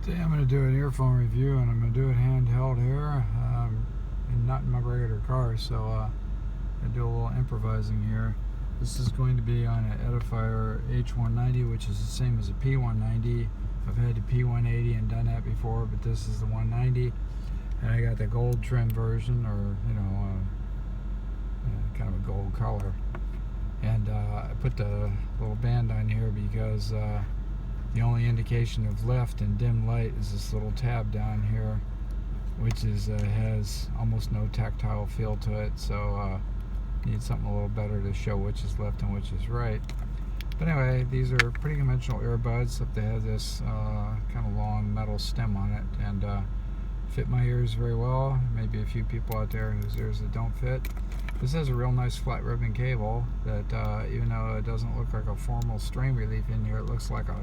Today I'm going to do an earphone review, and I'm going to do it handheld here, and not in my regular car, so I do a little improvising here. This is going to be on an Edifier H190, which is the same as a P190. I've had the P180 and done that before, but this is the 190, and I got the gold trim version, or kind of a gold color. And I put the little band on here because the only indication of left and dim light is this little tab down here, which has almost no tactile feel to it, so need something a little better to show which is left and which is right. But anyway, these are pretty conventional earbuds, except they have this kind of long metal stem on it, and fit my ears very well. Maybe a few people out there whose ears that don't fit. This has a real nice flat ribbon cable that even though it doesn't look like a formal strain relief in here, it looks like a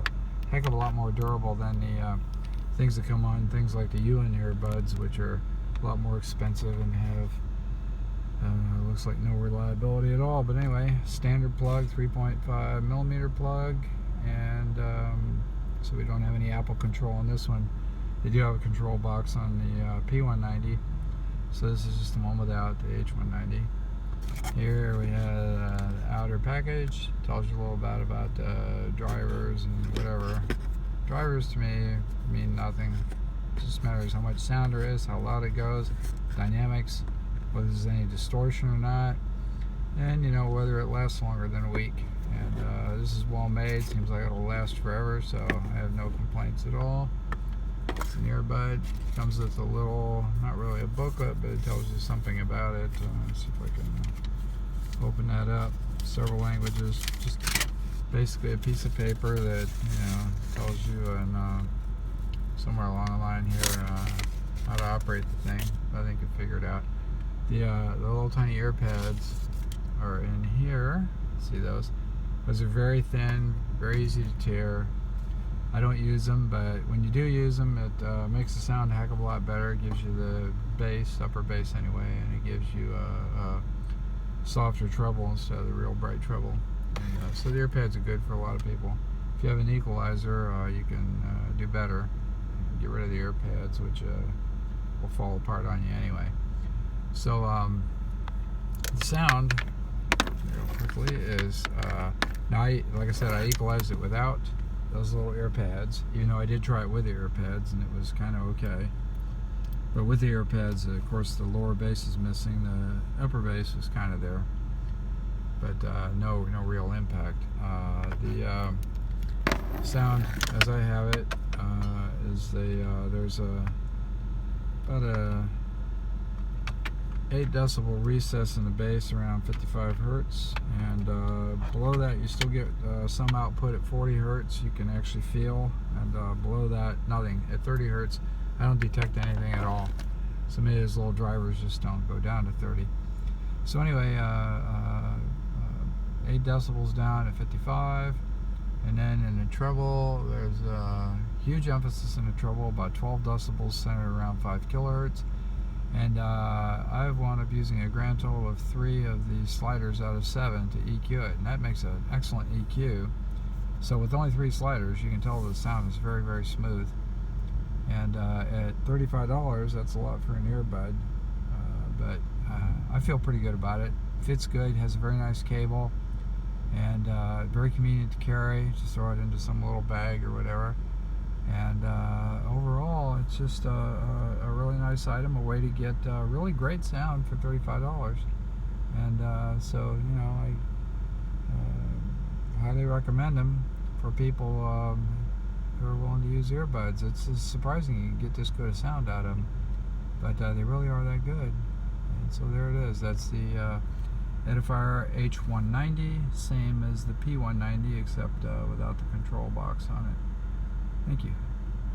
heck of a lot more durable than the things that come on things like the IEM earbuds, which are a lot more expensive and have looks like no reliability at all. But anyway, standard plug, 3.5 millimeter plug, and so we don't have any Apple control on this one. They do have a control box on the P190, so this is just the one without the H190. Here we have the outer package. Tells you a little bit about drivers and whatever. Drivers to me mean nothing. It just matters how much sound there is, how loud it goes, dynamics, whether there's any distortion or not, and whether it lasts longer than a week. And this is well made. Seems like it'll last forever, so I have no complaints at all. It's an earbud. Comes with a little, not really a booklet, but it tells you something about it. Let's see if I can open that up. Several languages. Just basically a piece of paper that tells you, and somewhere along the line here, how to operate the thing. I think I figured out. The little tiny ear pads are in here. See those? Those are very thin, very easy to tear. I don't use them, but when you do use them, it makes the sound a heck of a lot better. It gives you the bass, upper bass anyway, and it gives you a softer treble instead of the real bright treble. And, so the ear pads are good for a lot of people. If you have an equalizer, you can do better. Get rid of the ear pads, which will fall apart on you anyway. So the sound, real quickly, is now. Like I said, I equalized it without those little ear pads, even though I did try it with the ear pads and it was kind of okay. But with the ear pads, of course, the lower bass is missing. The upper bass is kind of there, but no real impact. The sound, as I have it, is there's about a 8 decibel recess in the bass around 55 hertz, and below that you still get some output at 40 hertz you can actually feel, and below that nothing. At 30 hertz I don't detect anything at all, so maybe those little drivers just don't go down to 30. So anyway, 8 decibels down at 55, and then in the treble there's a huge emphasis in the treble, about 12 decibels centered around 5 kilohertz. And I've wound up using a grand total of 3 of these sliders out of 7 to EQ it, and that makes an excellent EQ. So with only 3 sliders, you can tell the sound is very, very smooth. And at $35, that's a lot for an earbud, but I feel pretty good about it. Fits good, has a very nice cable, and very convenient to carry. Just throw it into some little bag or whatever. And overall, it's just a really nice item, a way to get really great sound for $35. And so, I highly recommend them for people who are willing to use earbuds. It's surprising you can get this good a sound out of them, but they really are that good. And so there it is. That's the Edifier H190, same as the P190, except without the control box on it. Thank you.